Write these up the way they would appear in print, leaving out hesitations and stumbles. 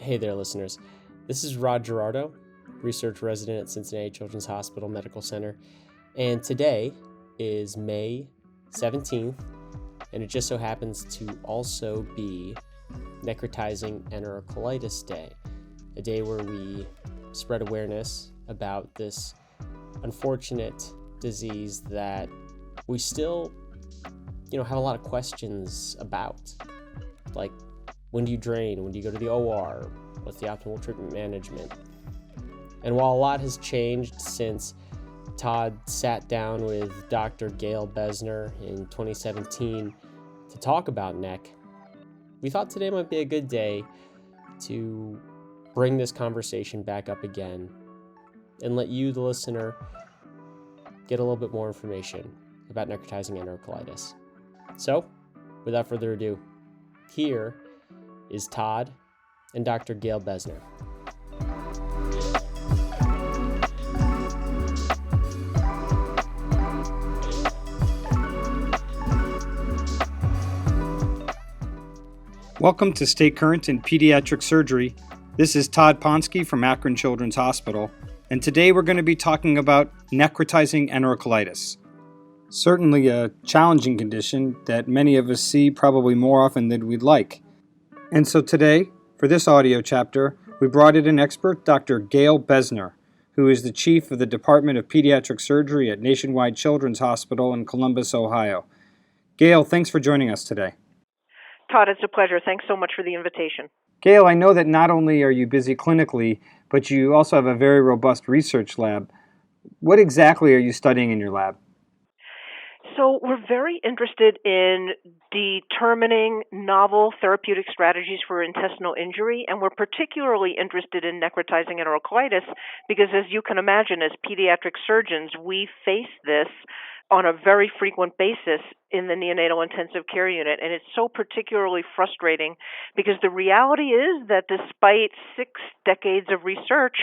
Hey there, listeners. This is Rod Gerardo, research resident at Cincinnati Children's Hospital Medical Center, and today is May 17th, and it just so happens to also be Necrotizing Enterocolitis Day, a day where we spread awareness about this unfortunate disease that we still, have a lot of questions about, like when do you drain, when do you go to the OR, what's the optimal treatment management. And while a lot has changed since Todd sat down with Dr. Gail Besner in 2017 to talk about neck, we thought today might be a good day to bring this conversation back up again and let you, the listener, get a little bit more information about necrotizing enterocolitis. So, without further ado, here is Todd and Dr. Gail Besner. Welcome to Stay Current in Pediatric Surgery. This is Todd Ponsky from Akron Children's Hospital, and today we're going to be talking about necrotizing enterocolitis. Certainly a challenging condition that many of us see probably more often than we'd like. And so today, for this audio chapter, we brought in an expert, Dr. Gail Besner, who is the chief of the Department of Pediatric Surgery at Nationwide Children's Hospital in Columbus, Ohio. Gail, thanks for joining us today. Todd, it's a pleasure. Thanks so much for the invitation. Gail, I know that not only are you busy clinically, but you also have a very robust research lab. What exactly are you studying in your lab? So we're very interested in determining novel therapeutic strategies for intestinal injury, and we're particularly interested in necrotizing enterocolitis because, as you can imagine, as pediatric surgeons, we face this on a very frequent basis in the neonatal intensive care unit. And it's so particularly frustrating because the reality is that despite 6 decades of research,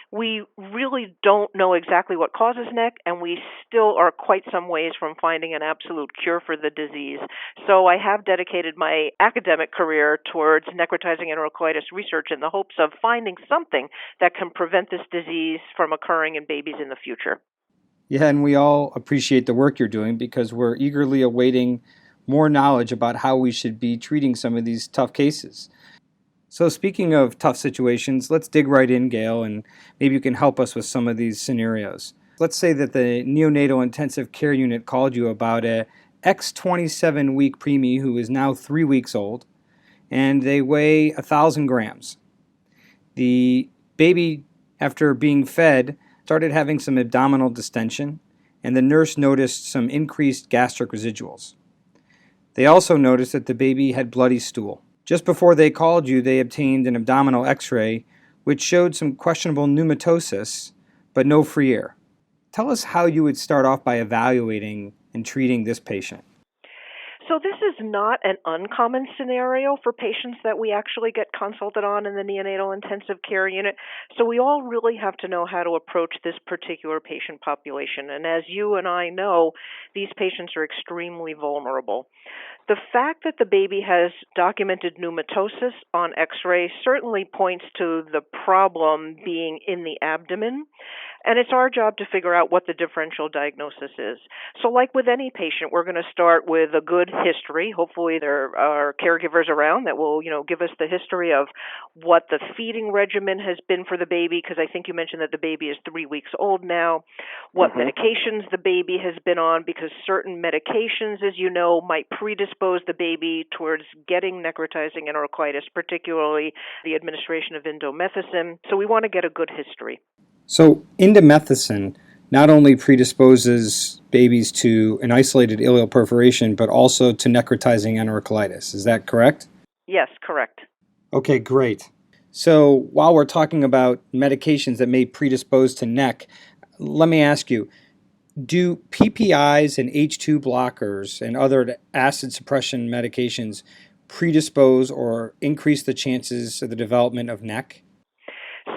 we really don't know exactly what causes neck, and we still are quite some ways from finding an absolute cure for the disease. So I have dedicated my academic career towards necrotizing enterocolitis research in the hopes of finding something that can prevent this disease from occurring in babies in the future. Yeah, and we all appreciate the work you're doing because we're eagerly awaiting more knowledge about how we should be treating some of these tough cases. So speaking of tough situations, let's dig right in, Gail, and maybe you can help us with some of these scenarios. Let's say that the neonatal intensive care unit called you about a X27-week preemie who is now 3 weeks old, and they weigh 1,000 grams. The baby, after being fed, started having some abdominal distension, and the nurse noticed some increased gastric residuals. They also noticed that the baby had bloody stool. Just before they called you, they obtained an abdominal X-ray, which showed some questionable pneumatosis, but no free air. Tell us how you would start off by evaluating and treating this patient. So this is not an uncommon scenario for patients that we actually get consulted on in the neonatal intensive care unit. So we all really have to know how to approach this particular patient population. And as you and I know, these patients are extremely vulnerable. The fact that the baby has documented pneumatosis on X-ray certainly points to the problem being in the abdomen. And it's our job to figure out what the differential diagnosis is. So like with any patient, we're going to start with a good history. Hopefully there are caregivers around that will, give us the history of what the feeding regimen has been for the baby, because I think you mentioned that the baby is 3 weeks old now, what medications the baby has been on, because certain medications, as you know, might predispose the baby towards getting necrotizing enterocolitis, particularly the administration of indomethacin. So we want to get a good history. So indomethacin not only predisposes babies to an isolated ileal perforation, but also to necrotizing enterocolitis. Is that correct? Yes, correct. Okay, great. So while we're talking about medications that may predispose to neck, let me ask you, do PPIs and H2 blockers and other acid suppression medications predispose or increase the chances of the development of neck?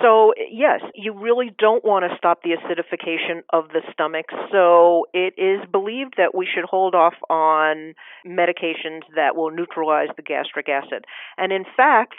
So, yes, you really don't want to stop the acidification of the stomach. So it is believed that we should hold off on medications that will neutralize the gastric acid. And in fact,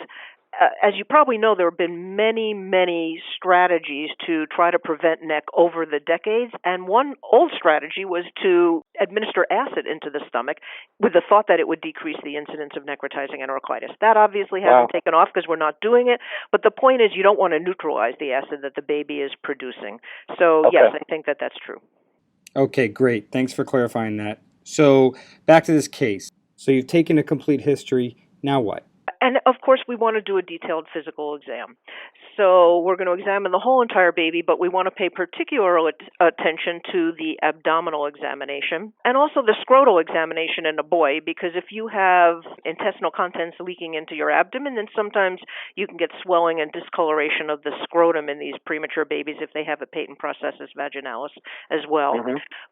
as you probably know, there have been many, many strategies to try to prevent NEC over the decades. And one old strategy was to administer acid into the stomach with the thought that it would decrease the incidence of necrotizing enterocolitis. That obviously hasn't taken off because we're not doing it. But the point is you don't want to neutralize the acid that the baby is producing. So, yes, I think that that's true. Okay, great. Thanks for clarifying that. So back to this case. So you've taken a complete history. Now what? And, of course, we want to do a detailed physical exam. So we're going to examine the whole entire baby, but we want to pay particular attention to the abdominal examination and also the scrotal examination in a boy, because if you have intestinal contents leaking into your abdomen, then sometimes you can get swelling and discoloration of the scrotum in these premature babies if they have a patent processus vaginalis as well.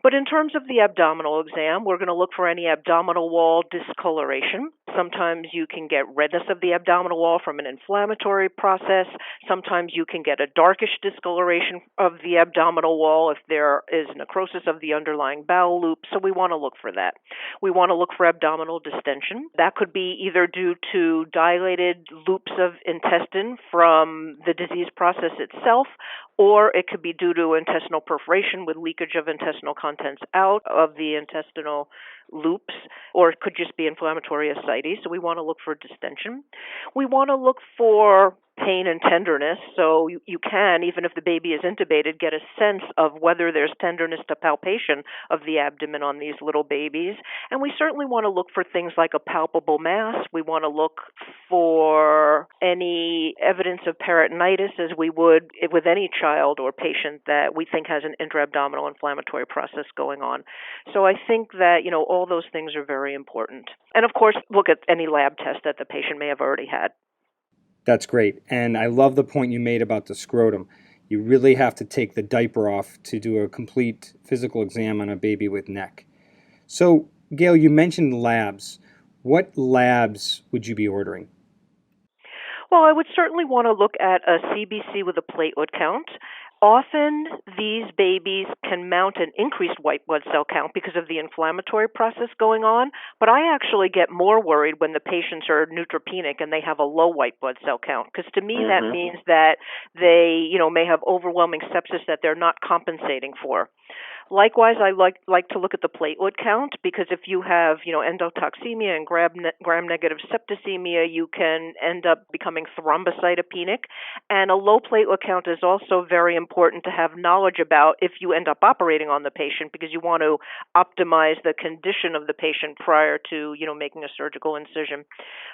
But in terms of the abdominal exam, we're going to look for any abdominal wall discoloration. Sometimes you can get redness of the abdominal wall from an inflammatory process. Sometimes you can get a darkish discoloration of the abdominal wall if there is necrosis of the underlying bowel loop. So we want to look for that. We want to look for abdominal distension. That could be either due to dilated loops of intestine from the disease process itself, or it could be due to intestinal perforation with leakage of intestinal contents out of the intestinal loops, or it could just be inflammatory ascites. So we want to look for distension. We want to look for pain and tenderness. So you can, even if the baby is intubated, get a sense of whether there's tenderness to palpation of the abdomen on these little babies. And we certainly want to look for things like a palpable mass. We want to look for any evidence of peritonitis, as we would with any child or patient that we think has an intra-abdominal inflammatory process going on. So I think that, all those things are very important. And of course, look at any lab test that the patient may have already had. That's great. And I love the point you made about the scrotum. You really have to take the diaper off to do a complete physical exam on a baby with NEC. So, Gail, you mentioned labs. What labs would you be ordering? Well, I would certainly want to look at a CBC with a platelet count. Often these babies can mount an increased white blood cell count because of the inflammatory process going on, but I actually get more worried when the patients are neutropenic and they have a low white blood cell count, because to me that means that they, may have overwhelming sepsis that they're not compensating for. Likewise, I like to look at the platelet count, because if you have, endotoxemia and gram-negative septicemia, you can end up becoming thrombocytopenic. And a low platelet count is also very important to have knowledge about if you end up operating on the patient, because you want to optimize the condition of the patient prior to, making a surgical incision.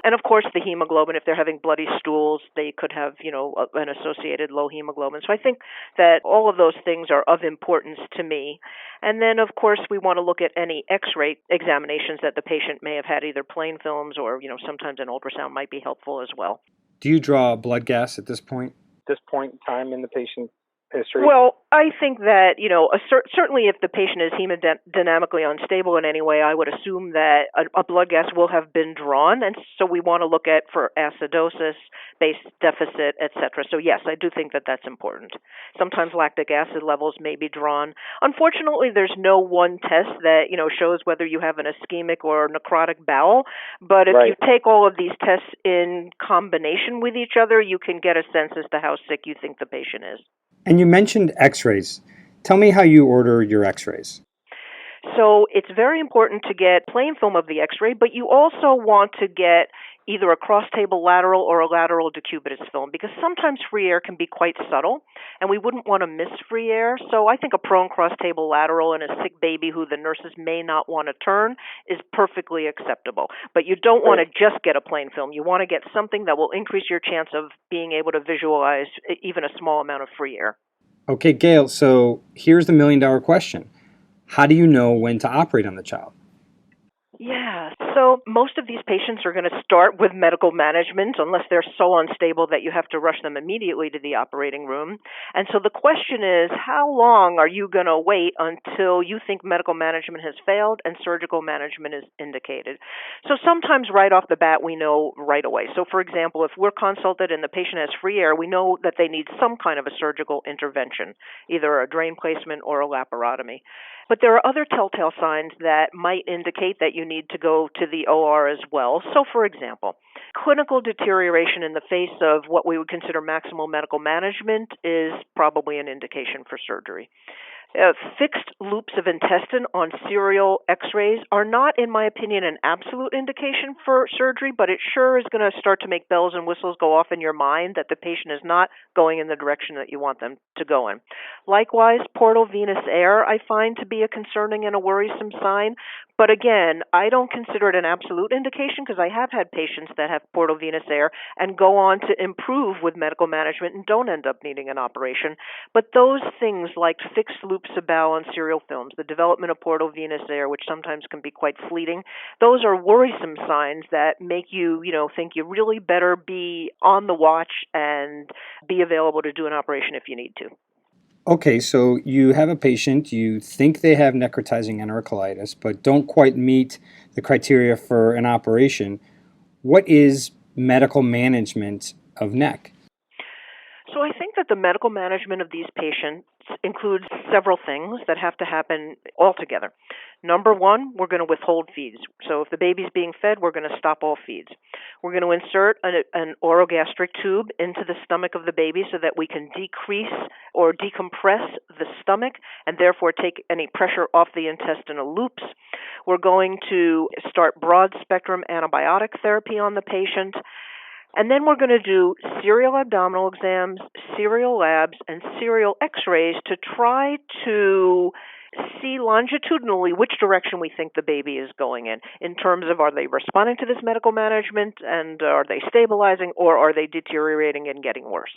And of course, the hemoglobin, if they're having bloody stools, they could have, an associated low hemoglobin. So I think that all of those things are of importance to me. And then, of course, we want to look at any X-ray examinations that the patient may have had, either plain films or, sometimes an ultrasound might be helpful as well. Do you draw blood gas at this point? This point in time in the patient history? Well, I think that, certainly if the patient is hemodynamically unstable in any way, I would assume that a blood gas will have been drawn. And so we want to look at for acidosis, base deficit, etc. So yes, I do think that that's important. Sometimes lactic acid levels may be drawn. Unfortunately, there's no one test that, shows whether you have an ischemic or necrotic bowel. But if you take all of these tests in combination with each other, you can get a sense as to how sick you think the patient is. And you mentioned X-rays. Tell me how you order your X-rays. So it's very important to get plain film of the X-ray, but you also want to get either a cross-table lateral or a lateral decubitus film, because sometimes free air can be quite subtle, and we wouldn't want to miss free air. So I think a prone cross-table lateral in a sick baby who the nurses may not want to turn is perfectly acceptable. But you don't want to just get a plain film. You want to get something that will increase your chance of being able to visualize even a small amount of free air. Okay, Gail, so here's the million-dollar question. How do you know when to operate on the child? Yeah, so most of these patients are going to start with medical management unless they're so unstable that you have to rush them immediately to the operating room. And so the question is, how long are you going to wait until you think medical management has failed and surgical management is indicated? So sometimes right off the bat, we know right away. So for example, if we're consulted and the patient has free air, we know that they need some kind of a surgical intervention, either a drain placement or a laparotomy. But there are other telltale signs that might indicate that you need to go to the OR as well. So, for example, clinical deterioration in the face of what we would consider maximal medical management is probably an indication for surgery. Fixed loops of intestine on serial Xrays are not, in my opinion, an absolute indication for surgery, but it sure is going to start to make bells and whistles go off in your mind that the patient is not going in the direction that you want them to go in. Likewise, portal venous air I find to be a concerning and a worrisome sign, but again, I don't consider it an absolute indication because I have had patients that have portal venous air and go on to improve with medical management and don't end up needing an operation. But those things like fixed loops of bowel on serial films, the development of portal venous air, which sometimes can be quite fleeting, those are worrisome signs that make you, think you really better be on the watch and be available to do an operation if you need to. Okay, so you have a patient, you think they have necrotizing enterocolitis, but don't quite meet the criteria for an operation. What is medical management of NEC? So I think that the medical management of these patients includes several things that have to happen all together. Number one, we're going to withhold feeds. So if the baby's being fed, we're going to stop all feeds. We're going to insert an orogastric tube into the stomach of the baby so that we can decrease or decompress the stomach and therefore take any pressure off the intestinal loops. We're going to start broad-spectrum antibiotic therapy on the patient. And then we're going to do serial abdominal exams, serial labs, and serial Xrays to try to see longitudinally which direction we think the baby is going in terms of are they responding to this medical management and are they stabilizing or are they deteriorating and getting worse.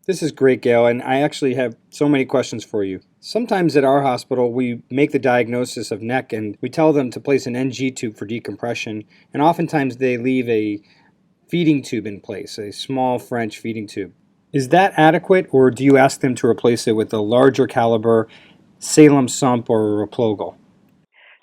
This is great, Gail, and I actually have so many questions for you. Sometimes at our hospital, we make the diagnosis of NEC and we tell them to place an NG tube for decompression, and oftentimes they leave a feeding tube in place, a small French feeding tube. Is that adequate, or do you ask them to replace it with a larger caliber Salem sump or a Replogal?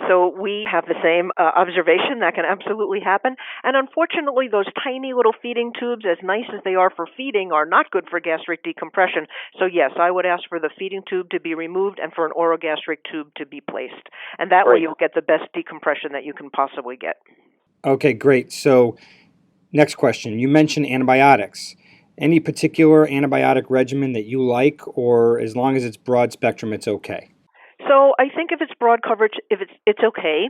So we have the same observation. That can absolutely happen. And unfortunately, those tiny little feeding tubes, as nice as they are for feeding, are not good for gastric decompression. So yes, I would ask for the feeding tube to be removed and for an orogastric tube to be placed. And that way you'll get the best decompression that you can possibly get. Okay, great. So next question. You mentioned antibiotics. Any particular antibiotic regimen that you like, or as long as it's broad spectrum, it's okay? So I think if it's broad coverage, if it's okay,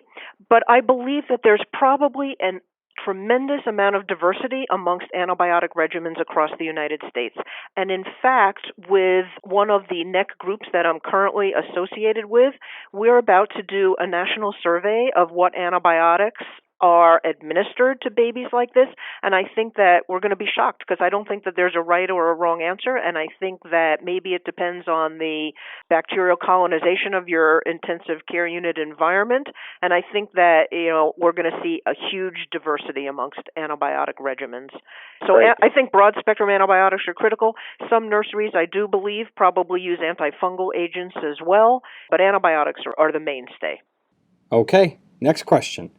but I believe that there's probably a tremendous amount of diversity amongst antibiotic regimens across the United States. And in fact, with one of the NEC groups that I'm currently associated with, we're about to do a national survey of what antibiotics are administered to babies like this, and I think that we're going to be shocked because I don't think that there's a right or a wrong answer, and I think that maybe it depends on the bacterial colonization of your intensive care unit environment, and I think that we're going to see a huge diversity amongst antibiotic regimens. So I think broad-spectrum antibiotics are critical. Some nurseries, I do believe, probably use antifungal agents as well, but antibiotics are the mainstay. Okay, next question.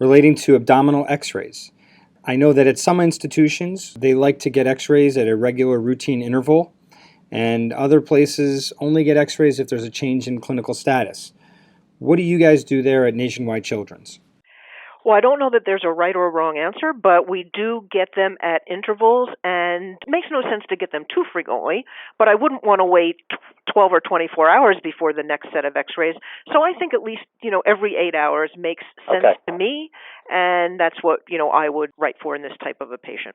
Relating to abdominal X-rays. I know that at some institutions, they like to get X-rays at a regular routine interval, and other places only get X-rays if there's a change in clinical status. What do you guys do there at Nationwide Children's? Well, I don't know that there's a right or a wrong answer, but we do get them at intervals, and it makes no sense to get them too frequently, but I wouldn't want to wait 12 or 24 hours before the next set of X-rays. So I think at least, every 8 hours makes sense to me, and that's what, I would write for in this type of a patient.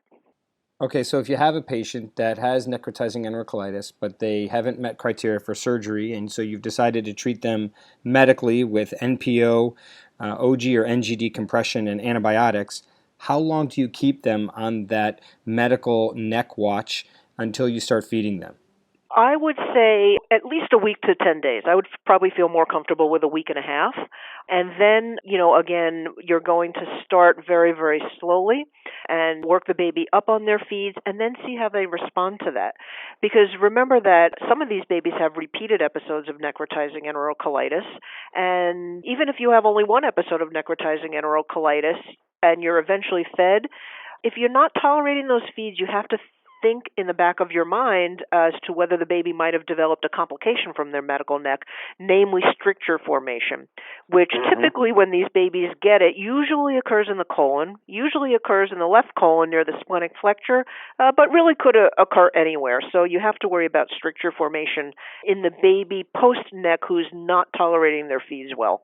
Okay, so if you have a patient that has necrotizing enterocolitis, but they haven't met criteria for surgery, and so you've decided to treat them medically with NPO, OG or NG decompression, and antibiotics, how long do you keep them on that medical NEC watch until you start feeding them? I would say at least a week to 10 days. I would probably feel more comfortable with a week and a half. And then, again, you're going to start very, very slowly and work the baby up on their feeds and then see how they respond to that. Because remember that some of these babies have repeated episodes of necrotizing enterocolitis. And even if you have only one episode of necrotizing enterocolitis and you're eventually fed, if you're not tolerating those feeds, you have to think in the back of your mind as to whether the baby might have developed a complication from their medical neck, namely stricture formation, which typically when these babies get it usually occurs in the colon, usually occurs in the left colon near the splenic flexure, but really could occur anywhere. So you have to worry about stricture formation in the baby post-neck who's not tolerating their feeds well.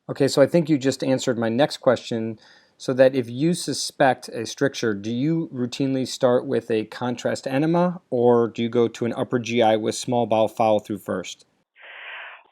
Okay, so I think you just answered my next question. So that if you suspect a stricture, do you routinely start with a contrast enema, or do you go to an upper GI with small bowel follow-through first?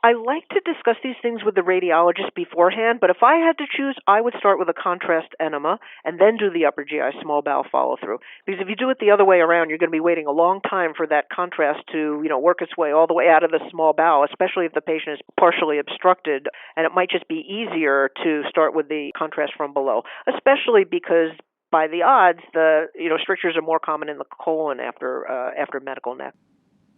I like to discuss these things with the radiologist beforehand, but if I had to choose, I would start with a contrast enema and then do the upper GI small bowel follow-through. Because if you do it the other way around, you're going to be waiting a long time for that contrast to, work its way all the way out of the small bowel, especially if the patient is partially obstructed, and it might just be easier to start with the contrast from below, especially because by the odds, the strictures are more common in the colon after medical neck.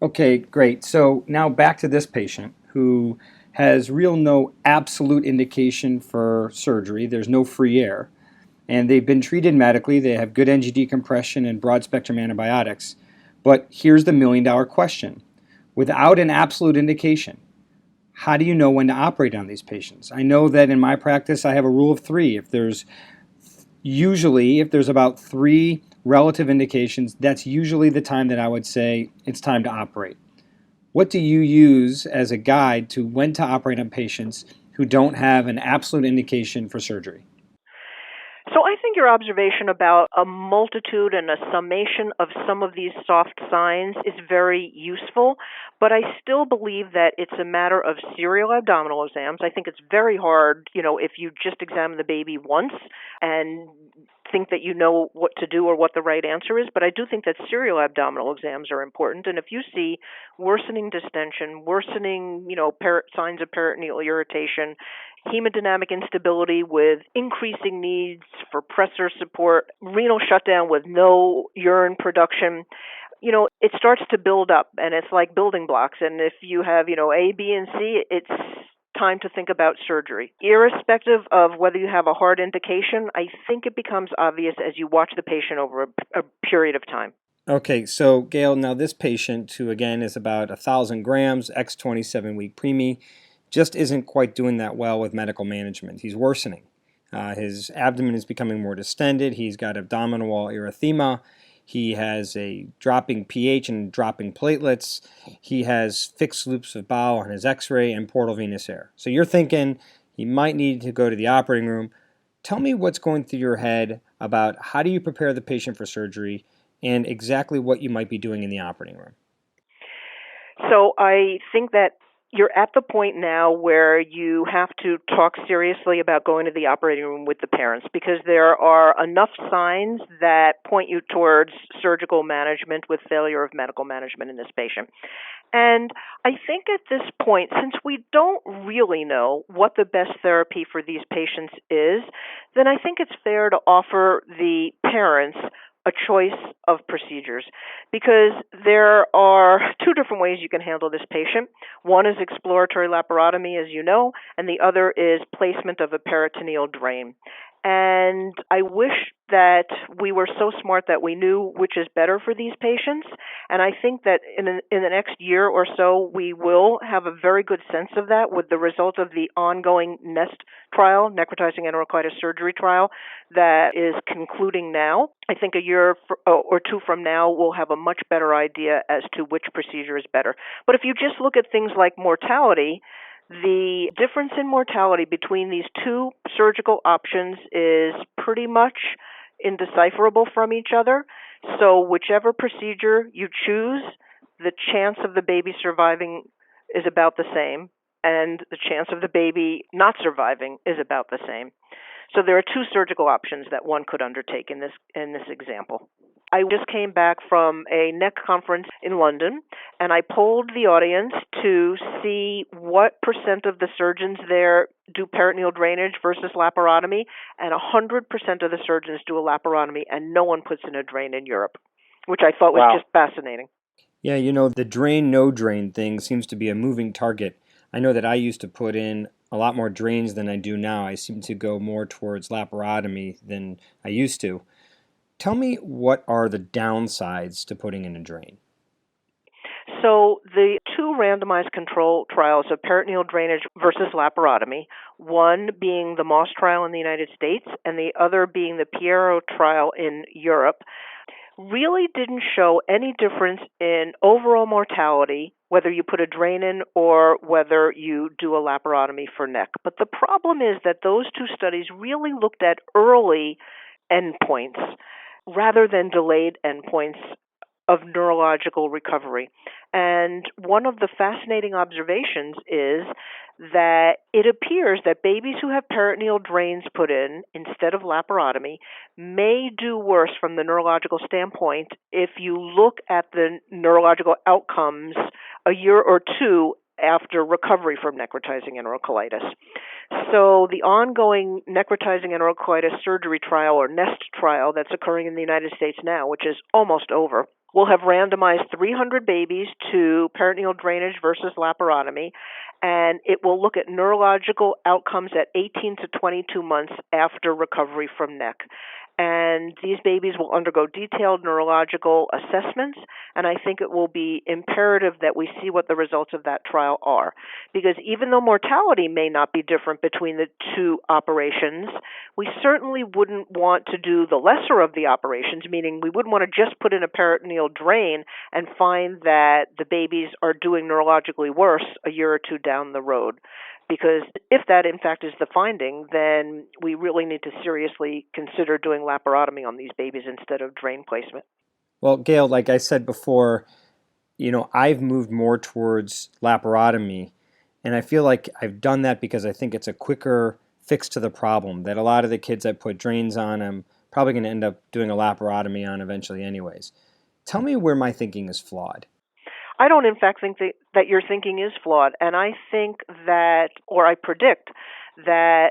Okay, great. So now back to this patient who has no absolute indication for surgery. There's no free air. And they've been treated medically. They have good NG decompression and broad-spectrum antibiotics. But here's the million-dollar question. Without an absolute indication, how do you know when to operate on these patients? I know that in my practice I have a rule of three. If there's about three relative indications, that's usually the time that I would say it's time to operate. What do you use as a guide to when to operate on patients who don't have an absolute indication for surgery? So I think your observation about a multitude and a summation of some of these soft signs is very useful, but I still believe that it's a matter of serial abdominal exams. I think it's very hard, if you just examine the baby once and think that you know what to do or what the right answer is, but I do think that serial abdominal exams are important. And if you see worsening distension, worsening, signs of peritoneal irritation, hemodynamic instability with increasing needs for pressor support, renal shutdown with no urine production, it starts to build up, and it's like building blocks. And if you have, A, B, and C, it's time to think about surgery. Irrespective of whether you have a hard indication, I think it becomes obvious as you watch the patient over a period of time. Okay, so Gail, now this patient, who again is about 1,000 grams, X27-week preemie, just isn't quite doing that well with medical management. He's worsening. His abdomen is becoming more distended. He's got abdominal wall erythema. He has a dropping pH and dropping platelets. He has fixed loops of bowel on his X-ray and portal venous air. So you're thinking he might need to go to the operating room. Tell me what's going through your head about how do you prepare the patient for surgery and exactly what you might be doing in the operating room. So I think that you're at the point now where you have to talk seriously about going to the operating room with the parents, because there are enough signs that point you towards surgical management with failure of medical management in this patient. And I think at this point, since we don't really know what the best therapy for these patients is, then I think it's fair to offer the parents a choice of procedures, because there are two different ways you can handle this patient. One is exploratory laparotomy, as you know, and the other is placement of a peritoneal drain. And I wish that we were so smart that we knew which is better for these patients. And I think that in the next year or so, we will have a very good sense of that with the result of the ongoing NEST trial, Necrotizing Enterocolitis surgery trial, that is concluding now. I think a year or two from now, we'll have a much better idea as to which procedure is better. But if you just look at things like mortality, the difference in mortality between these two surgical options is pretty much indecipherable from each other. So whichever procedure you choose, the chance of the baby surviving is about the same, and the chance of the baby not surviving is about the same. So there are two surgical options that one could undertake in this example. I just came back from a neck conference in London, and I polled the audience to see what % of the surgeons there do peritoneal drainage versus laparotomy, and 100% of the surgeons do a laparotomy, and no one puts in a drain in Europe, which I thought was just fascinating. Yeah, the drain, no drain thing seems to be a moving target. I know that I used to put in a lot more drains than I do now. I seem to go more towards laparotomy than I used to. Tell me, what are the downsides to putting in a drain? So the two randomized control trials of peritoneal drainage versus laparotomy, one being the Moss trial in the United States and the other being the Piero trial in Europe, really didn't show any difference in overall mortality, whether you put a drain in or whether you do a laparotomy for neck. But the problem is that those two studies really looked at early endpoints rather than delayed endpoints of neurological recovery. And one of the fascinating observations is that it appears that babies who have peritoneal drains put in instead of laparotomy may do worse from the neurological standpoint if you look at the neurological outcomes a year or two after recovery from necrotizing enterocolitis. So the ongoing necrotizing enterocolitis surgery trial, or NEST trial, that's occurring in the United States now, which is almost over, we'll have randomized 300 babies to peritoneal drainage versus laparotomy, and it will look at neurological outcomes at 18 to 22 months after recovery from neck. And these babies will undergo detailed neurological assessments, and I think it will be imperative that we see what the results of that trial are. Because even though mortality may not be different between the two operations, we certainly wouldn't want to do the lesser of the operations, meaning we wouldn't want to just put in a peritoneal drain and find that the babies are doing neurologically worse a year or two down the road. Because if that, in fact, is the finding, then we really need to seriously consider doing laparotomy on these babies instead of drain placement. Well, Gail, like I said before, I've moved more towards laparotomy, and I feel like I've done that because I think it's a quicker fix to the problem, that a lot of the kids I put drains on, I'm probably going to end up doing a laparotomy on eventually anyways. Tell me where my thinking is flawed. I don't, in fact, think that your thinking is flawed, and I think that, or I predict that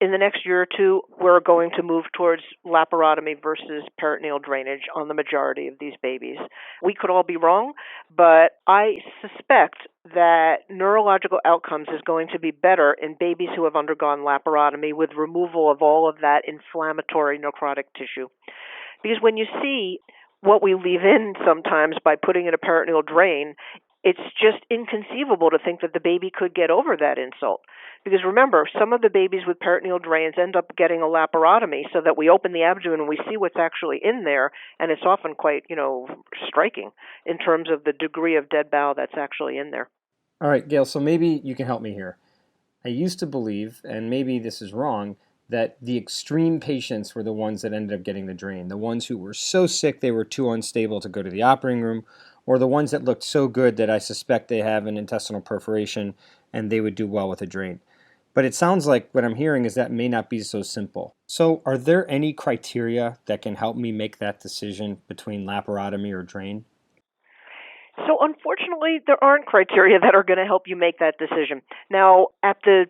in the next year or two, we're going to move towards laparotomy versus peritoneal drainage on the majority of these babies. We could all be wrong, but I suspect that neurological outcomes is going to be better in babies who have undergone laparotomy with removal of all of that inflammatory necrotic tissue. Because when you see what we leave in sometimes by putting in a peritoneal drain, it's just inconceivable to think that the baby could get over that insult. Because remember, some of the babies with peritoneal drains end up getting a laparotomy so that we open the abdomen and we see what's actually in there, and it's often quite, striking in terms of the degree of dead bowel that's actually in there. All right, Gail, so maybe you can help me here. I used to believe, and maybe this is wrong, that the extreme patients were the ones that ended up getting the drain, the ones who were so sick they were too unstable to go to the operating room, or the ones that looked so good that I suspect they have an intestinal perforation and they would do well with a drain. But it sounds like what I'm hearing is that may not be so simple. So are there any criteria that can help me make that decision between laparotomy or drain? So unfortunately, there aren't criteria that are going to help you make that decision. Now, at the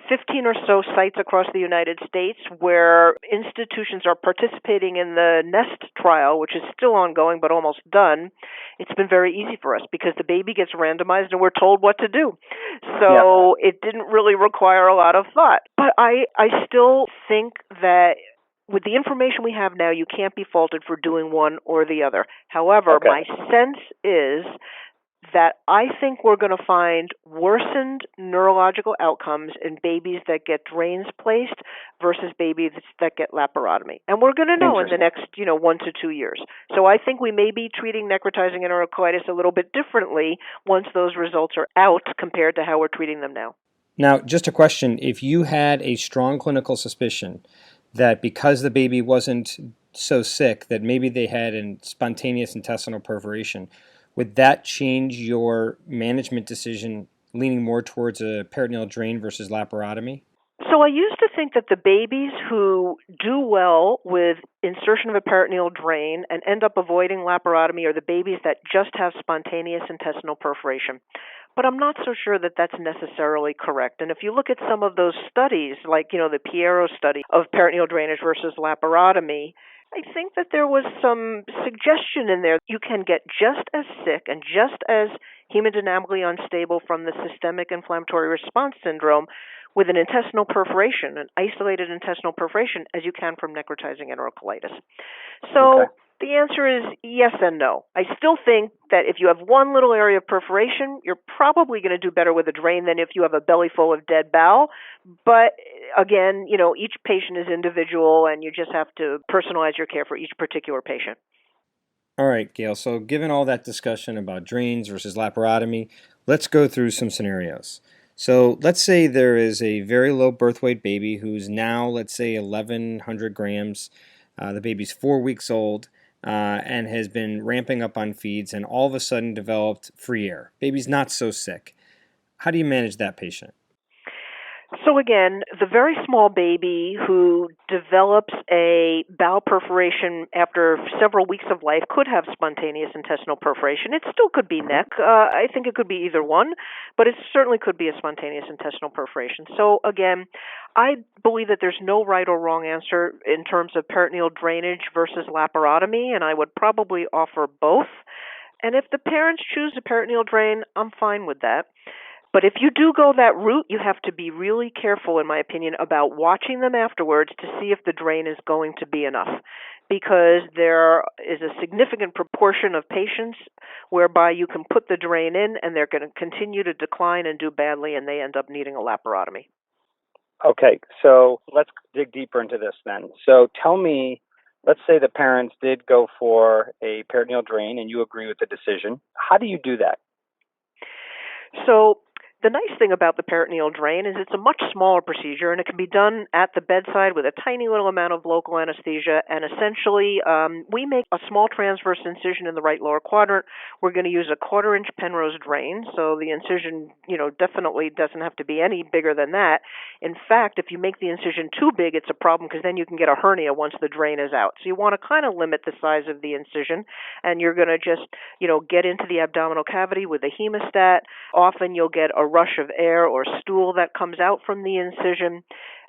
15 or so sites across the United States where institutions are participating in the NEST trial, which is still ongoing but almost done, it's been very easy for us because the baby gets randomized and we're told what to do. So It didn't really require a lot of thought. But I still think that with the information we have now, you can't be faulted for doing one or the other. However, my sense is that I think we're going to find worsened neurological outcomes in babies that get drains placed versus babies that get laparotomy. And we're going to know in the next, 1 to 2 years. So I think we may be treating necrotizing enterocolitis a little bit differently once those results are out compared to how we're treating them now. Now, just a question. If you had a strong clinical suspicion that because the baby wasn't so sick that maybe they had a spontaneous intestinal perforation, would that change your management decision leaning more towards a peritoneal drain versus laparotomy? So I used to think that the babies who do well with insertion of a peritoneal drain and end up avoiding laparotomy are the babies that just have spontaneous intestinal perforation. But I'm not so sure that that's necessarily correct. And if you look at some of those studies, like, the Piero study of peritoneal drainage versus laparotomy, I think that there was some suggestion in there. You can get just as sick and just as hemodynamically unstable from the systemic inflammatory response syndrome with an intestinal perforation, an isolated intestinal perforation, as you can from necrotizing enterocolitis. So the answer is yes and no. I still think that if you have one little area of perforation, you're probably going to do better with a drain than if you have a belly full of dead bowel. But again, each patient is individual, and you just have to personalize your care for each particular patient. All right, Gail. So given all that discussion about drains versus laparotomy, let's go through some scenarios. So let's say there is a very low birth weight baby who's now, let's say, 1,100 grams. The baby's 4 weeks old and has been ramping up on feeds and all of a sudden developed free air. Baby's not so sick. How do you manage that patient? So again, the very small baby who develops a bowel perforation after several weeks of life could have spontaneous intestinal perforation. It still could be neck. I think it could be either one, but it certainly could be a spontaneous intestinal perforation. So again, I believe that there's no right or wrong answer in terms of peritoneal drainage versus laparotomy, and I would probably offer both. And if the parents choose a peritoneal drain, I'm fine with that. But if you do go that route, you have to be really careful, in my opinion, about watching them afterwards to see if the drain is going to be enough. Because there is a significant proportion of patients whereby you can put the drain in and they're going to continue to decline and do badly, and they end up needing a laparotomy. Okay, so let's dig deeper into this then. So tell me, let's say the parents did go for a peritoneal drain and you agree with the decision. How do you do that? So the nice thing about the peritoneal drain is it's a much smaller procedure, and it can be done at the bedside with a tiny little amount of local anesthesia. And essentially, we make a small transverse incision in the right lower quadrant. We're going to use a 1/4-inch Penrose drain, so the incision, definitely doesn't have to be any bigger than that. In fact, if you make the incision too big, it's a problem because then you can get a hernia once the drain is out. So you want to kind of limit the size of the incision, and you're going to just, get into the abdominal cavity with a hemostat. Often you'll get a rush of air or stool that comes out from the incision.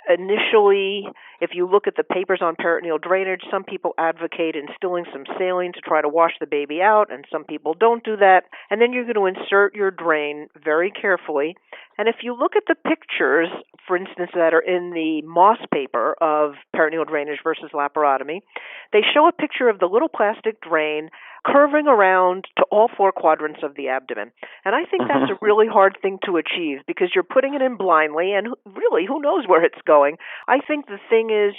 Initially, if you look at the papers on peritoneal drainage, some people advocate instilling some saline to try to wash the baby out, and some people don't do that. And then you're going to insert your drain very carefully. And if you look at the pictures, for instance, that are in the Moss paper of peritoneal drainage versus laparotomy, they show a picture of the little plastic drain curving around to all 4 quadrants of the abdomen. And I think that's a really hard thing to achieve because you're putting it in blindly, and really, who knows where it's going? I think the thing is,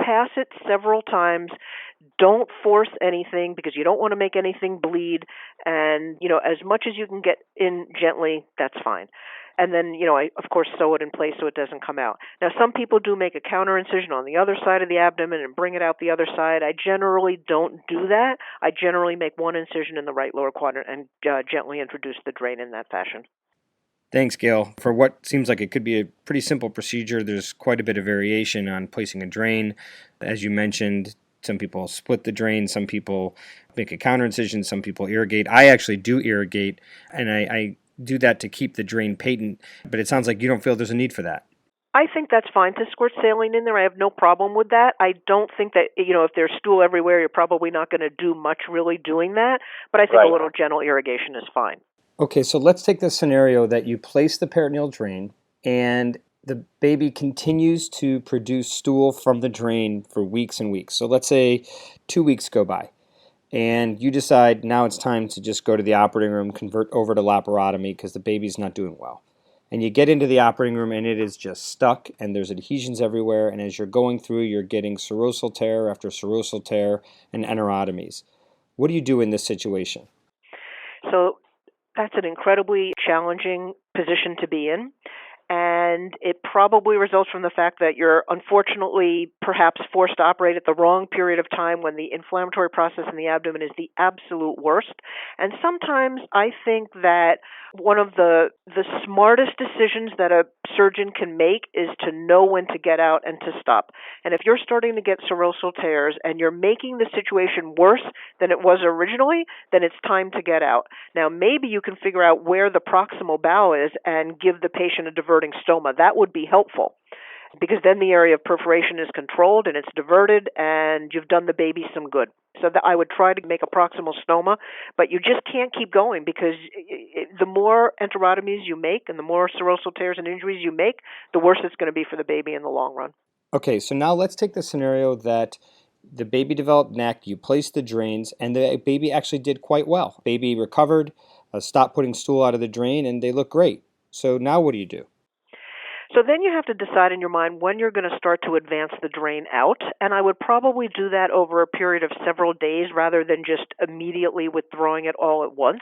pass it several times. Don't force anything because you don't want to make anything bleed. And, as much as you can get in gently, that's fine. And then, I, of course, sew it in place so it doesn't come out. Now, some people do make a counter incision on the other side of the abdomen and bring it out the other side. I generally don't do that. I generally make one incision in the right lower quadrant and gently introduce the drain in that fashion. Thanks, Gail. For what seems like it could be a pretty simple procedure, there's quite a bit of variation on placing a drain. As you mentioned, some people split the drain, some people make a counter incision, some people irrigate. I actually do irrigate, and I do that to keep the drain patent, but it sounds like you don't feel there's a need for that. I think that's fine to squirt saline in there. I have no problem with that. I don't think that, if there's stool everywhere, you're probably not going to do much really doing that, but I think a little gentle irrigation is fine. Okay, so let's take the scenario that you place the peritoneal drain and the baby continues to produce stool from the drain for weeks and weeks. So let's say 2 weeks go by and you decide now it's time to just go to the operating room, convert over to laparotomy because the baby's not doing well. And you get into the operating room and it is just stuck and there's adhesions everywhere, and as you're going through, you're getting serosal tear after serosal tear and enterotomies. What do you do in this situation? So that's an incredibly challenging position to be in. And it probably results from the fact that you're unfortunately perhaps forced to operate at the wrong period of time when the inflammatory process in the abdomen is the absolute worst. And sometimes I think that one of the smartest decisions that a surgeon can make is to know when to get out and to stop. And if you're starting to get serosal tears and you're making the situation worse than it was originally, then it's time to get out. Now, maybe you can figure out where the proximal bowel is and give the patient a diverting stoma. That would be helpful. because then the area of perforation is controlled and it's diverted and you've done the baby some good. So that I would try to make a proximal stoma, but you just can't keep going because the more enterotomies you make and the more serosal tears and injuries you make, the worse it's going to be for the baby in the long run. Okay, so now let's take the scenario that the baby developed neck, you placed the drains, and the baby actually did quite well. Baby recovered, stopped putting stool out of the drain, and they look great. So now what do you do? So then you have to decide in your mind when you're going to start to advance the drain out, and I would probably do that over a period of several days rather than just immediately withdrawing it all at once.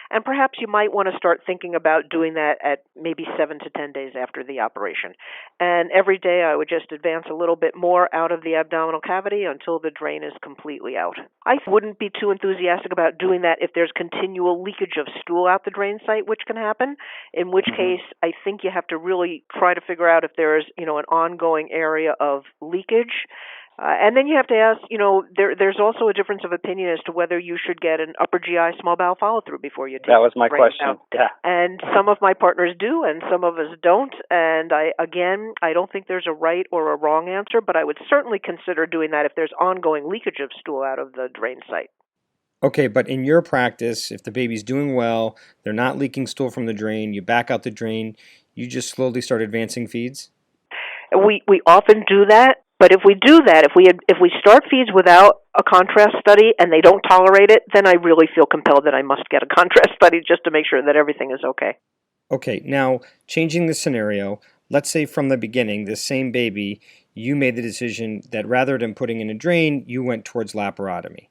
And perhaps you might want to start thinking about doing that at maybe 7 to 10 days after the operation. And every day I would just advance a little bit more out of the abdominal cavity until the drain is completely out. I wouldn't be too enthusiastic about doing that if there's continual leakage of stool out the drain site, which can happen, in which case I think you have to really try to figure out if there's, an ongoing area of leakage. And then you have to ask, there's also a difference of opinion as to whether you should get an upper GI small bowel follow-through before you take That was my drain question. out. Yeah. And some of my partners do, and some of us don't. And I don't think there's a right or a wrong answer, but I would certainly consider doing that if there's ongoing leakage of stool out of the drain site. Okay, but in your practice, if the baby's doing well, they're not leaking stool from the drain, you back out the drain, you just slowly start advancing feeds? We often do that, but if we do that, if we start feeds without a contrast study and they don't tolerate it, then I really feel compelled that I must get a contrast study just to make sure that everything is okay. Okay, now changing the scenario, let's say from the beginning, this same baby, you made the decision that rather than putting in a drain, you went towards laparotomy.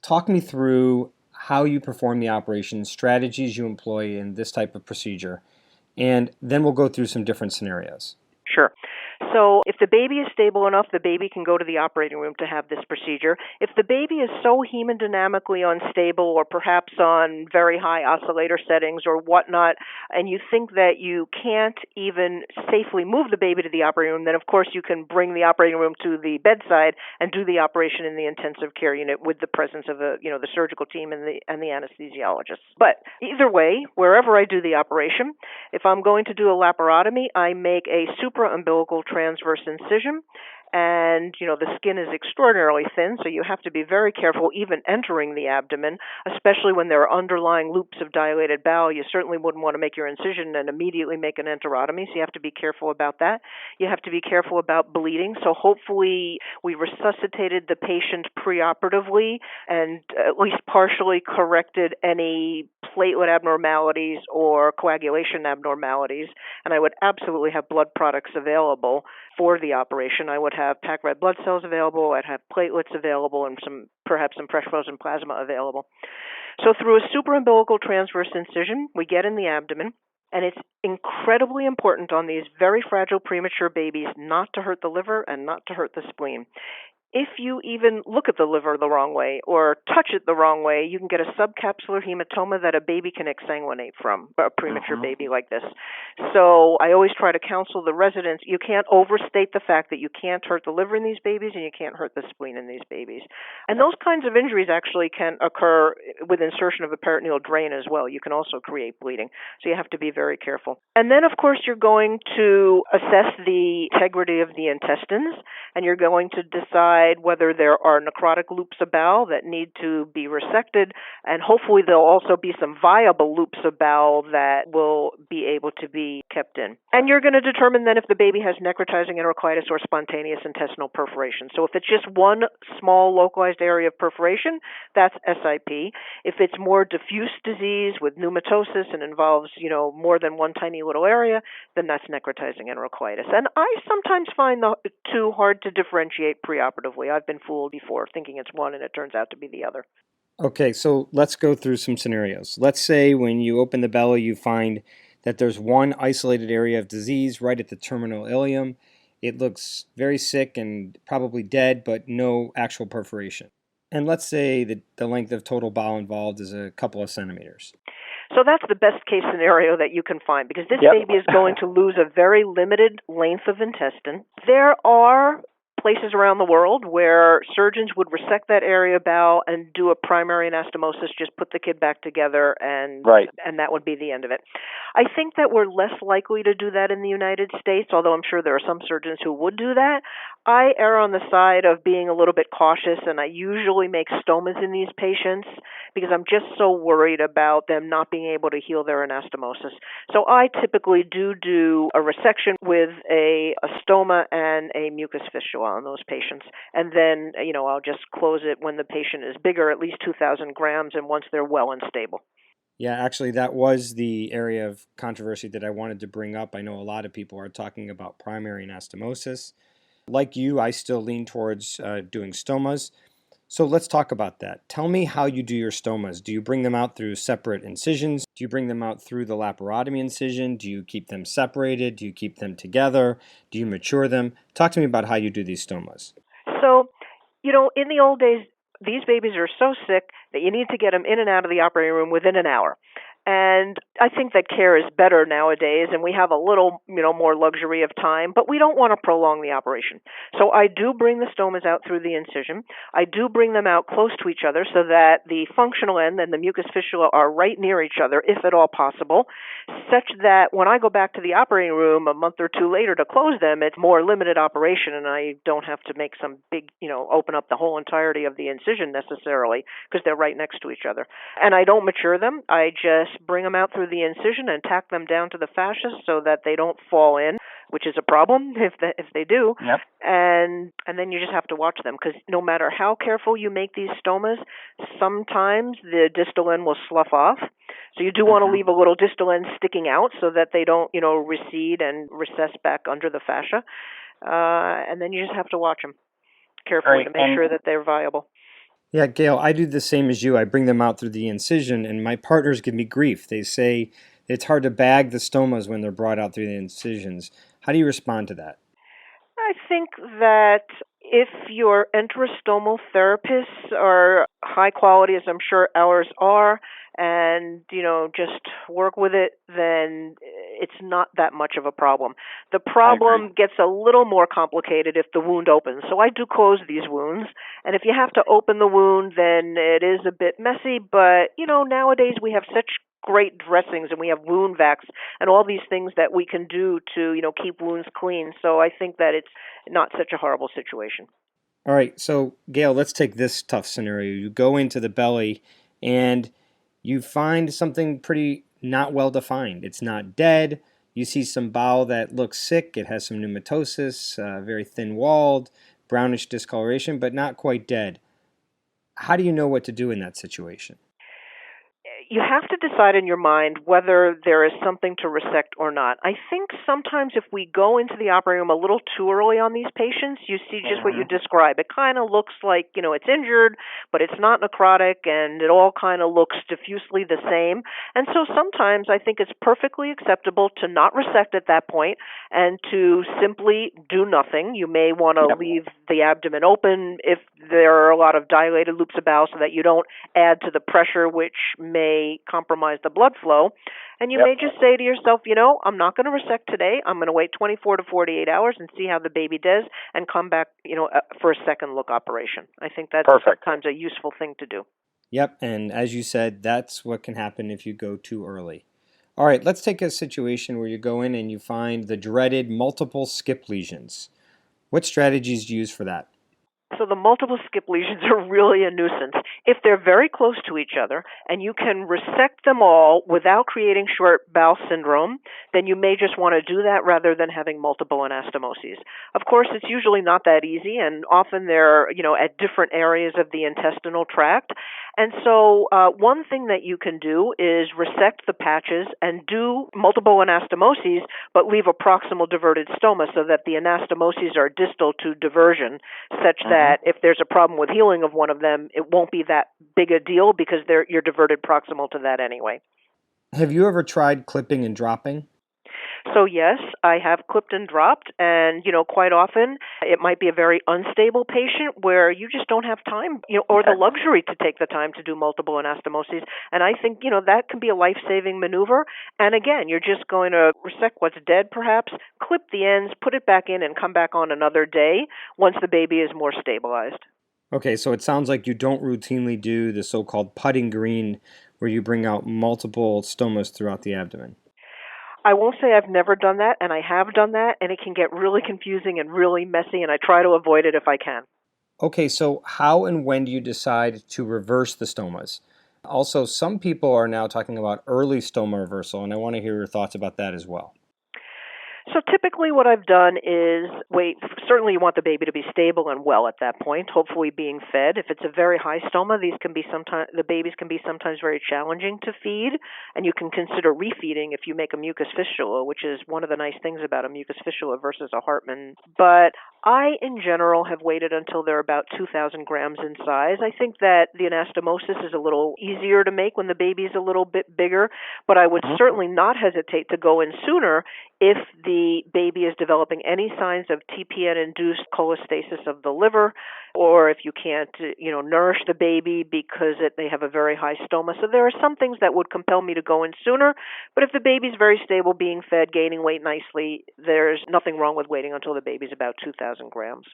Talk me through how you perform the operation, strategies you employ in this type of procedure, and then we'll go through some different scenarios. Sure. So if the baby is stable enough, the baby can go to the operating room to have this procedure. If the baby is so hemodynamically unstable or perhaps on very high oscillator settings or whatnot, and you think that you can't even safely move the baby to the operating room, then of course you can bring the operating room to the bedside and do the operation in the intensive care unit with the presence of the surgical team and the anesthesiologist. But either way, wherever I do the operation, if I'm going to do a laparotomy, I make a supraumbilical transverse incision, and the skin is extraordinarily thin, so you have to be very careful even entering the abdomen, especially when there are underlying loops of dilated bowel. You certainly wouldn't want to make your incision and immediately make an enterotomy, so you have to be careful about that. You have to be careful about bleeding, so hopefully we resuscitated the patient preoperatively and at least partially corrected any platelet abnormalities or coagulation abnormalities, and I would absolutely have blood products available for the operation. I would have packed red blood cells available, I'd have platelets available, and perhaps some fresh frozen plasma available. So through a supraumbilical transverse incision, we get in the abdomen, and it's incredibly important on these very fragile premature babies not to hurt the liver and not to hurt the spleen. If you even look at the liver the wrong way or touch it the wrong way, you can get a subcapsular hematoma that a baby can exsanguinate from, a premature baby like this. So I always try to counsel the residents, you can't overstate the fact that you can't hurt the liver in these babies and you can't hurt the spleen in these babies. And those kinds of injuries actually can occur with insertion of a peritoneal drain as well. You can also create bleeding. So you have to be very careful. And then, of course, you're going to assess the integrity of the intestines, and you're going to decide whether there are necrotic loops of bowel that need to be resected, and hopefully there'll also be some viable loops of bowel that will be able to be kept in. And you're going to determine then if the baby has necrotizing enterocolitis or spontaneous intestinal perforation. So if it's just one small localized area of perforation, that's SIP. If it's more diffuse disease with pneumatosis and involves, more than one tiny little area, then that's necrotizing enterocolitis. And I sometimes find the two hard to differentiate preoperatively. I've been fooled before thinking it's one and it turns out to be the other. Okay, so let's go through some scenarios. Let's say when you open the belly, you find that there's one isolated area of disease right at the terminal ileum. It looks very sick and probably dead, but no actual perforation. And let's say that the length of total bowel involved is a couple of centimeters. So that's the best case scenario that you can find, because this baby is going to lose a very limited length of intestine. There are places around the world where surgeons would resect that area of bowel and do a primary anastomosis, just put the kid back together, and Right. that would be the end of it. I think that we're less likely to do that in the United States, although I'm sure there are some surgeons who would do that. I err on the side of being a little bit cautious, and I usually make stomas in these patients because I'm just so worried about them not being able to heal their anastomosis. So I typically do a resection with a stoma and a mucus fistula on those patients. And then, I'll just close it when the patient is bigger, at least 2,000 grams, and once they're well and stable. Yeah, actually, that was the area of controversy that I wanted to bring up. I know a lot of people are talking about primary anastomosis. Like you, I still lean towards doing stomas. So let's talk about that. Tell me how you do your stomas. Do you bring them out through separate incisions? Do you bring them out through the laparotomy incision? Do you keep them separated? Do you keep them together? Do you mature them? Talk to me about how you do these stomas. So, in the old days, these babies are so sick that you need to get them in and out of the operating room within an hour. And I think that care is better nowadays, and we have a little, more luxury of time, but we don't want to prolong the operation. So I do bring the stomas out through the incision. I do bring them out close to each other so that the functional end and the mucus fistula are right near each other, if at all possible, such that when I go back to the operating room a month or two later to close them, it's more limited operation, and I don't have to make some big, open up the whole entirety of the incision necessarily, because they're right next to each other. And I don't mature them. I just bring them out through the incision and tack them down to the fascia so that they don't fall in, which is a problem if they do. Yep. And then you just have to watch them, because no matter how careful you make these stomas, sometimes the distal end will slough off. So you do want to leave a little distal end sticking out so that they don't, recede and recess back under the fascia. And then you just have to watch them carefully to make sure that they're viable. Yeah, Gail, I do the same as you. I bring them out through the incision, and my partners give me grief. They say it's hard to bag the stomas when they're brought out through the incisions. How do you respond to that? I think that if your enterostomal therapists are high quality, as I'm sure ours are, and, just work with it, then it's not that much of a problem. The problem gets a little more complicated if the wound opens. So I do close these wounds, and if you have to open the wound, then it is a bit messy, but, nowadays we have such great dressings, and we have wound vacs and all these things that we can do to, keep wounds clean. So I think that it's not such a horrible situation. All right, so Gail, let's take this tough scenario. You go into the belly and you find something pretty not well defined. It's not dead. You see some bowel that looks sick. It has some pneumatosis, very thin-walled, brownish discoloration, but not quite dead. How do you know what to do in that situation? You have to decide in your mind whether there is something to resect or not. I think sometimes if we go into the operating room a little too early on these patients, you see just what you describe. It kind of looks like, it's injured, but it's not necrotic, and it all kind of looks diffusely the same. And so sometimes I think it's perfectly acceptable to not resect at that point and to simply do nothing. You may want to leave the abdomen open if there are a lot of dilated loops of bowel so that you don't add to the pressure, which may compromise the blood flow. And you may just say to yourself, I'm not going to resect today. I'm going to wait 24 to 48 hours and see how the baby does and come back, for a second look operation. I think that's sometimes a useful thing to do. Yep, and as you said, that's what can happen if you go too early. All right, let's take a situation where you go in and you find the dreaded multiple skip lesions. What strategies do you use for that? So the multiple skip lesions are really a nuisance. If they're very close to each other and you can resect them all without creating short bowel syndrome, then you may just want to do that rather than having multiple anastomoses. Of course, it's usually not that easy, and often they're, at different areas of the intestinal tract. And so one thing that you can do is resect the patches and do multiple anastomoses, but leave a proximal diverted stoma so that the anastomoses are distal to diversion, such that if there's a problem with healing of one of them, it won't be that big a deal because you're diverted proximal to that anyway. Have you ever tried clipping and dropping? So yes, I have clipped and dropped, and quite often it might be a very unstable patient where you just don't have time, or the luxury to take the time to do multiple anastomoses. And I think that can be a life-saving maneuver. And again, you're just going to resect what's dead, perhaps, clip the ends, put it back in, and come back on another day once the baby is more stabilized. Okay, so it sounds like you don't routinely do the so-called putting green where you bring out multiple stomas throughout the abdomen. I won't say I've never done that, and I have done that, and it can get really confusing and really messy, and I try to avoid it if I can. Okay, so how and when do you decide to reverse the stomas? Also, some people are now talking about early stoma reversal, and I want to hear your thoughts about that as well. So typically what I've done is wait. Certainly you want the baby to be stable and well at that point, hopefully being fed. If it's a very high stoma, the babies can be sometimes very challenging to feed, and you can consider refeeding if you make a mucus fistula, which is one of the nice things about a mucus fistula versus a Hartmann. But I, in general, have waited until they're about 2,000 grams in size. I think that the anastomosis is a little easier to make when the baby's a little bit bigger, but I would certainly not hesitate to go in sooner if the baby is developing any signs of TPN-induced cholestasis of the liver, or if you can't, nourish the baby because they have a very high stoma. So there are some things that would compel me to go in sooner, but if the baby's very stable, being fed, gaining weight nicely, there's nothing wrong with waiting until the baby's about 2,000 grams.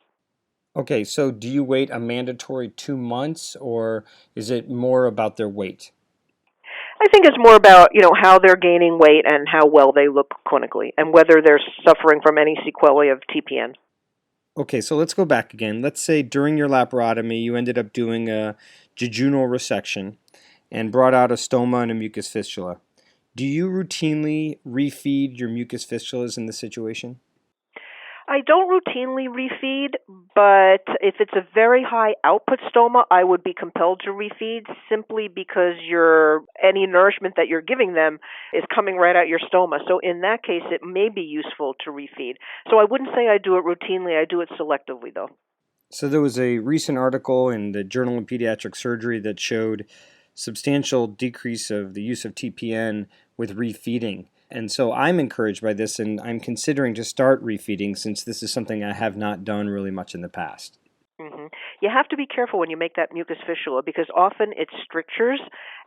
Okay, so do you wait a mandatory 2 months, or is it more about their weight? I think it's more about, how they're gaining weight and how well they look clinically and whether they're suffering from any sequelae of TPN. Okay, so let's go back again. Let's say during your laparotomy, you ended up doing a jejunal resection and brought out a stoma and a mucus fistula. Do you routinely refeed your mucus fistulas in this situation? I don't routinely refeed, but if it's a very high output stoma, I would be compelled to refeed simply because any nourishment that you're giving them is coming right out your stoma. So in that case, it may be useful to refeed. So I wouldn't say I do it routinely. I do it selectively, though. So there was a recent article in the Journal of Pediatric Surgery that showed substantial decrease of the use of TPN with refeeding. And so I'm encouraged by this, and I'm considering to start refeeding since this is something I have not done really much in the past. Mm-hmm. You have to be careful when you make that mucus fistula because often it's strictures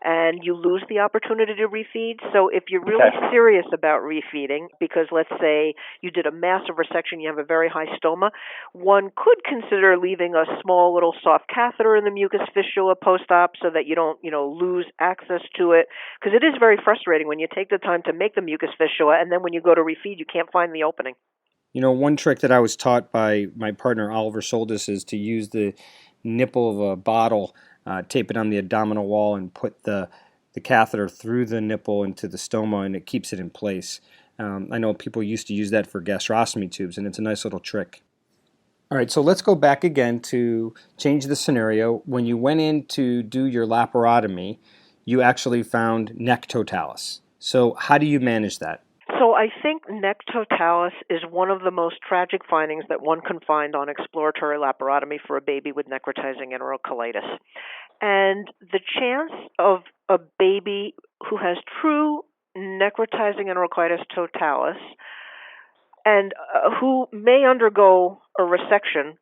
and you lose the opportunity to refeed. So if you're really serious about refeeding, because let's say you did a massive resection, you have a very high stoma, one could consider leaving a small little soft catheter in the mucus fistula post-op so that you don't, lose access to it. Because it is very frustrating when you take the time to make the mucus fistula and then when you go to refeed, you can't find the opening. One trick that I was taught by my partner Oliver Soldis is to use the nipple of a bottle, tape it on the abdominal wall, and put the catheter through the nipple into the stoma, and it keeps it in place. I know people used to use that for gastrostomy tubes, and it's a nice little trick. All right, so let's go back again to change the scenario. When you went in to do your laparotomy, you actually found Necrotizing. So how do you manage that? So I think Necrotizing is one of the most tragic findings that one can find on exploratory laparotomy for a baby with necrotizing enterocolitis. And the chance of a baby who has true necrotizing enterocolitis totalis and who may undergo a resection,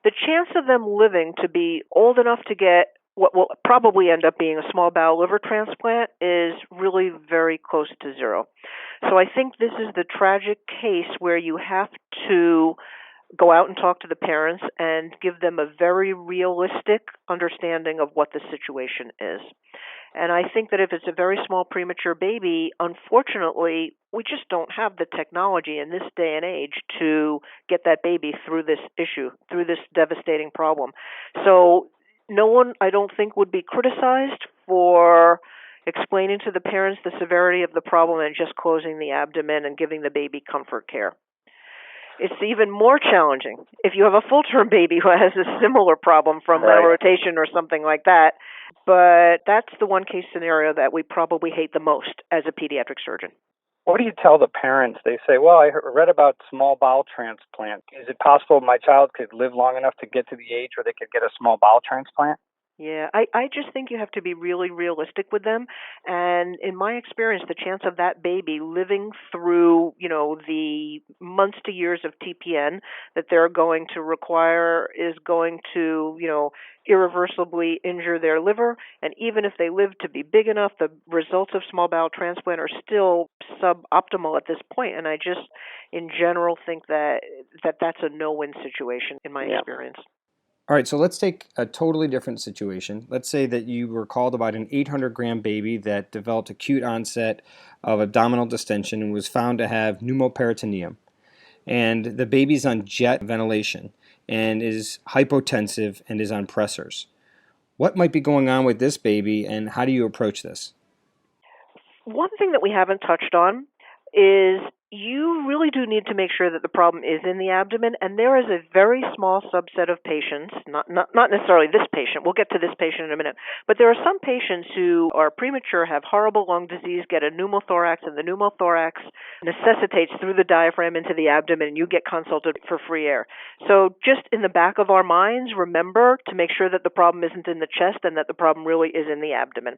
the chance of them living to be old enough to get what will probably end up being a small bowel liver transplant is really very close to zero. So I think this is the tragic case where you have to go out and talk to the parents and give them a very realistic understanding of what the situation is. And I think that if it's a very small premature baby, unfortunately, we just don't have the technology in this day and age to get that baby through this issue, through this devastating problem. So no one, I don't think, would be criticized for explaining to the parents the severity of the problem and just closing the abdomen and giving the baby comfort care. It's even more challenging if you have a full-term baby who has a similar problem from lateral rotation or something like that. But that's the one case scenario that we probably hate the most as a pediatric surgeon. What do you tell the parents? They say, well, I read about small bowel transplant. Is it possible my child could live long enough to get to the age where they could get a small bowel transplant? Yeah, I just think you have to be really realistic with them. And in my experience, the chance of that baby living through, the months to years of TPN that they're going to require is going to, irreversibly injure their liver. And even if they live to be big enough, the results of small bowel transplant are still suboptimal at this point. And I just, in general, think that's a no-win situation in my experience. All right, so let's take a totally different situation. Let's say that you were called about an 800-gram baby that developed acute onset of abdominal distension and was found to have pneumoperitoneum. And the baby's on jet ventilation and is hypotensive and is on pressors. What might be going on with this baby, and how do you approach this? One thing that we haven't touched on is you really do need to make sure that the problem is in the abdomen, and there is a very small subset of patients, not necessarily this patient, we'll get to this patient in a minute, but there are some patients who are premature, have horrible lung disease, get a pneumothorax, and the pneumothorax necessitates through the diaphragm into the abdomen, and you get consulted for free air. So just in the back of our minds, remember to make sure that the problem isn't in the chest and that the problem really is in the abdomen.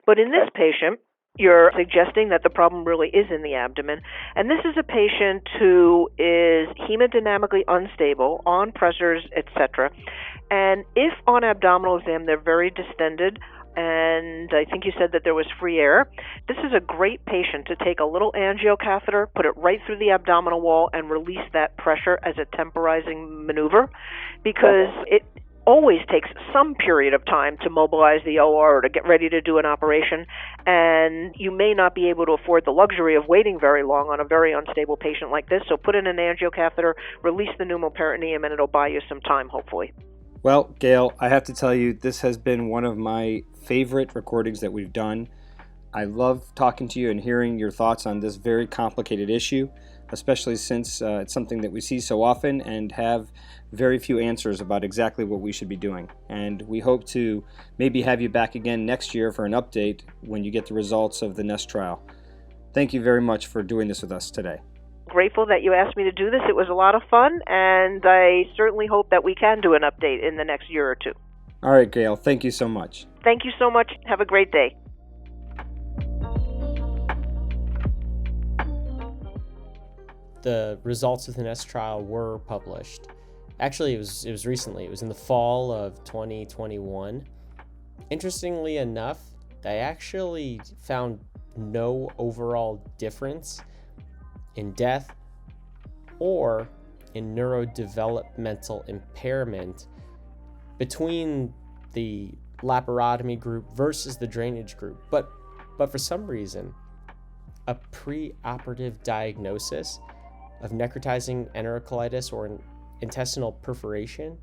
But in this patient, you're suggesting that the problem really is in the abdomen. And this is a patient who is hemodynamically unstable, on pressors, etc. And if on abdominal exam they're very distended, and I think you said that there was free air, this is a great patient to take a little angio catheter, put it right through the abdominal wall, and release that pressure as a temporizing maneuver, because it always takes some period of time to mobilize the OR or to get ready to do an operation, and you may not be able to afford the luxury of waiting very long on a very unstable patient like this. So put in an angio catheter, release the pneumoperitoneum, and it'll buy you some time, hopefully. Well, Gail, I have to tell you, this has been one of my favorite recordings that we've done. I love talking to you and hearing your thoughts on this very complicated issue, especially since it's something that we see so often and have very few answers about exactly what we should be doing. And we hope to maybe have you back again next year for an update when you get the results of the NEST trial. Thank you very much for doing this with us today. Grateful that you asked me to do this. It was a lot of fun, and I certainly hope that we can do an update in the next year or two. All right, Gail, thank you so much. Thank you so much. Have a great day. The results of the NEST trial were published. Actually, it was recently. It was in the fall of 2021. Interestingly enough, they actually found no overall difference in death or in neurodevelopmental impairment between the laparotomy group versus the drainage group. But for some reason, a preoperative diagnosis of necrotizing enterocolitis or an intestinal perforation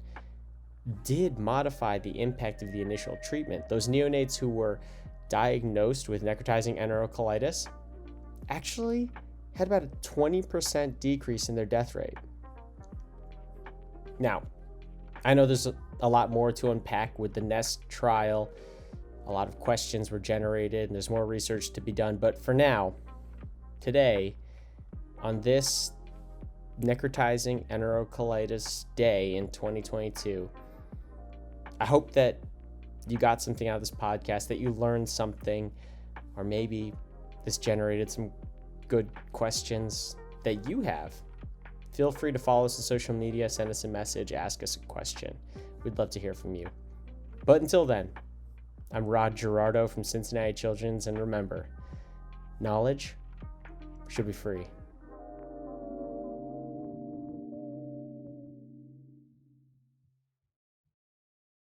did modify the impact of the initial treatment. Those neonates who were diagnosed with necrotizing enterocolitis actually had about a 20% decrease in their death rate. Now, I know there's a lot more to unpack with the NEST trial. A lot of questions were generated and there's more research to be done. But for now, today, on this Necrotizing Enterocolitis Day in 2022, I hope that you got something out of this podcast, that you learned something, or maybe this generated some good questions that you have. Feel free to follow us on social media, send us a message, ask us a question. We'd love to hear from you. But until then, I'm Rod Gerardo from Cincinnati Children's, and remember, knowledge should be free.